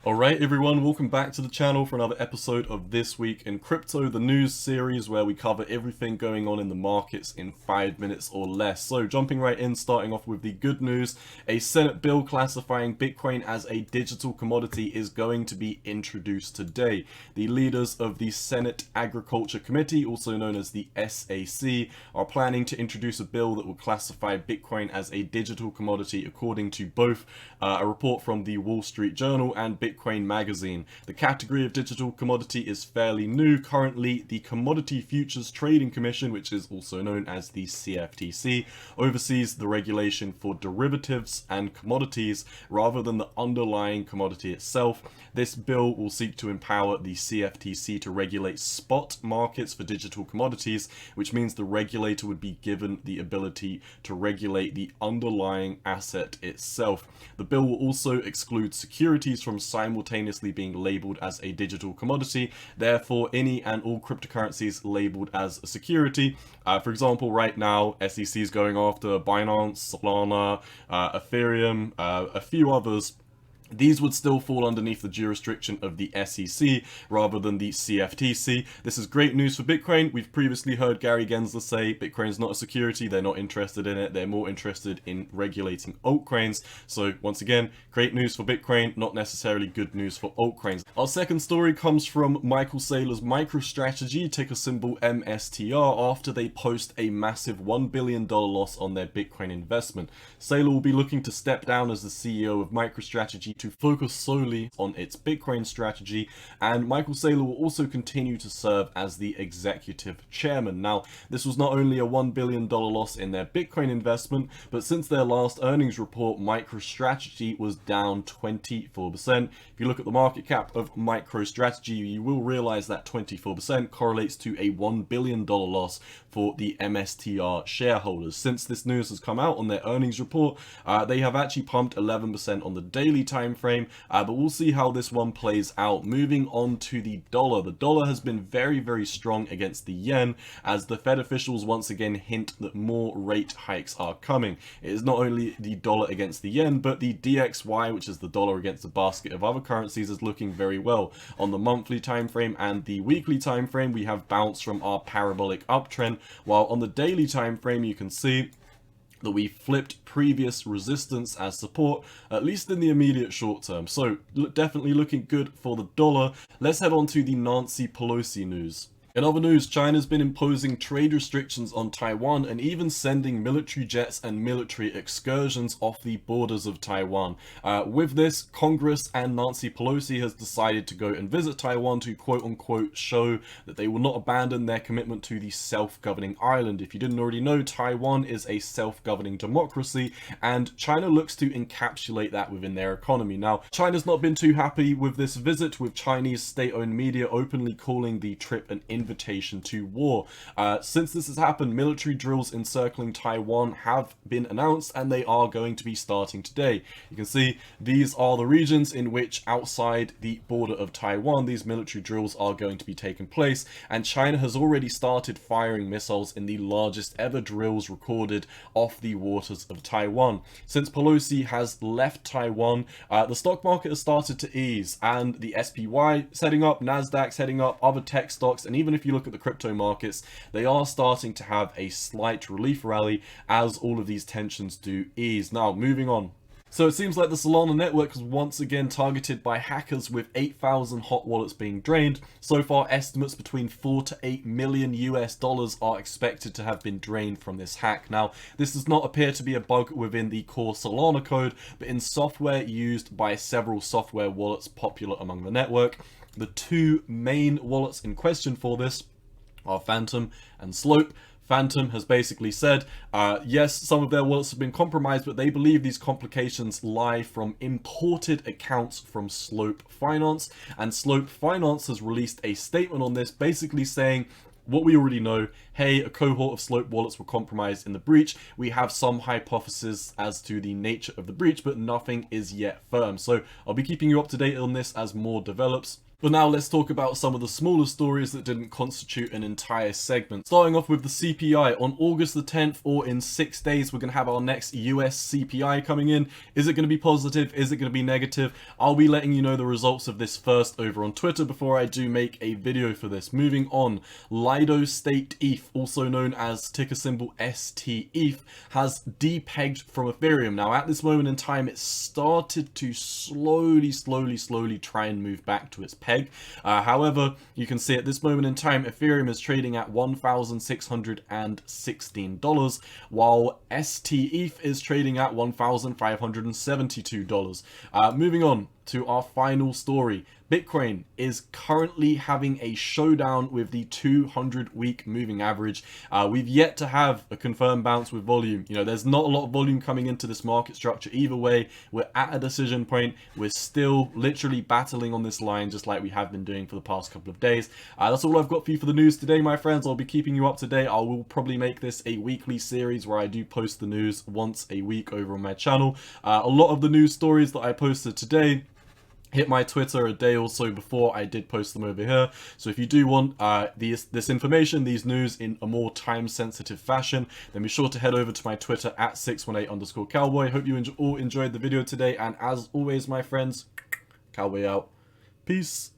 Alright everyone, welcome back to the channel for another episode of This Week in Crypto, the news series where we cover everything going on in the markets in 5 minutes or less. So jumping right in, starting off with the good news, a Senate bill classifying Bitcoin as a digital commodity is going to be introduced today. The leaders of the Senate Agriculture Committee, also known as the SAC, are planning to introduce a bill that will classify Bitcoin as a digital commodity according to both a report from the Wall Street Journal and Bitcoin Magazine. The category of digital commodity is fairly new. Currently, the Commodity Futures Trading Commission, which is also known as the CFTC, oversees the regulation for derivatives and commodities rather than the underlying commodity itself. This bill will seek to empower the CFTC to regulate spot markets for digital commodities, which means the regulator would be given the ability to regulate the underlying asset itself. The bill will also exclude securities from simultaneously being labeled as a digital commodity. Therefore, any and all cryptocurrencies labeled as a security. For example, right now, SEC is going after Binance, Solana, Ethereum, a few others. These would still fall underneath the jurisdiction of the SEC rather than the CFTC. This is great news for Bitcoin. We've previously heard Gary Gensler say Bitcoin is not a security. They're not interested in it. They're more interested in regulating altcoins. So once again, great news for Bitcoin, not necessarily good news for altcoins. Our second story comes from Michael Saylor's MicroStrategy, ticker symbol MSTR, after they post a massive $1 billion loss on their Bitcoin investment. Saylor will be looking to step down as the CEO of MicroStrategy to focus solely on its Bitcoin strategy, and Michael Saylor will also continue to serve as the executive chairman. Now, this was not only a $1 billion loss in their Bitcoin investment, but since their last earnings report, MicroStrategy was down 24%. If you look at the market cap of MicroStrategy, you will realize that 24% correlates to a $1 billion loss for the MSTR shareholders. Since this news has come out on their earnings report, they have actually pumped 11% on the daily time frame, but we'll see how this one plays out. Moving on to the dollar. The dollar has been very strong against the yen as the Fed officials once again hint that more rate hikes are coming. It is not only the dollar against the yen, but the DXY, which is the dollar against a basket of other currencies, is looking very well. On the monthly time frame and the weekly time frame, we have bounced from our parabolic uptrend, while on the daily time frame you can see that we flipped previous resistance as support, at least in the immediate short term. So definitely looking good for the dollar. Let's head on to the Nancy Pelosi news. In other news, China's been imposing trade restrictions on Taiwan and even sending military jets and military excursions off the borders of Taiwan. With this, Congress and Nancy Pelosi has decided to go and visit Taiwan to quote-unquote show that they will not abandon their commitment to the self-governing island. If you didn't already know, Taiwan is a self-governing democracy, and China looks to encapsulate that within their economy. Now, China's not been too happy with this visit, with Chinese state-owned media openly calling the trip an invitation to war. Since this has happened, military drills encircling Taiwan have been announced, and they are going to be starting today. You can see these are the regions in which, outside the border of Taiwan, these military drills are going to be taking place, and China has already started firing missiles in the largest ever drills recorded off the waters of Taiwan. Since Pelosi has left Taiwan, the stock market has started to ease, and the SPY setting up, Nasdaq setting up, other tech stocks, and even if you look at the crypto markets, they are starting to have a slight relief rally as all of these tensions do ease. Now, moving on. So it seems like the Solana network was once again targeted by hackers, with 8,000 hot wallets being drained. So far, estimates between 4 to 8 million US dollars are expected to have been drained from this hack. Now, this does not appear to be a bug within the core Solana code, but in software used by several software wallets popular among the network. The two main wallets in question for this are Phantom and Slope. Phantom has basically said, yes, some of their wallets have been compromised, but they believe these complications lie from imported accounts from Slope Finance. And Slope Finance has released a statement on this, basically saying what we already know. Hey, a cohort of Slope wallets were compromised in the breach. We have some hypothesis as to the nature of the breach, but nothing is yet firm. So I'll be keeping you up to date on this as more develops. But now let's talk about some of the smaller stories that didn't constitute an entire segment. Starting off with the CPI, on August the 10th, or in 6 days, we're going to have our next US CPI coming in. Is it going to be positive? Is it going to be negative? I'll be letting you know the results of this first over on Twitter before I do make a video for this. Moving on, Lido stETH, also known as ticker symbol stETH, has depegged from Ethereum. Now at this moment in time, it started to slowly try and move back to its peg. However, you can see at this moment in time, Ethereum is trading at $1,616, while stETH is trading at $1,572. Moving on to our final story. Bitcoin is currently having a showdown with the 200-week moving average. We've yet to have a confirmed bounce with volume. You know, there's not a lot of volume coming into this market structure. Either way, we're at a decision point. We're still literally battling on this line just like we have been doing for the past couple of days. That's all I've got for you for the news today, my friends. I'll be keeping you up to date. I will probably make this a weekly series where I do post the news once a week over on my channel. A lot of the news stories that I posted today hit my Twitter a day or so before I did post them over here. So if you do want this information, these news in a more time-sensitive fashion, then be sure to head over to my Twitter at 618_cowboy. Hope you all enjoyed the video today, and as always, my friends, cowboy out. Peace.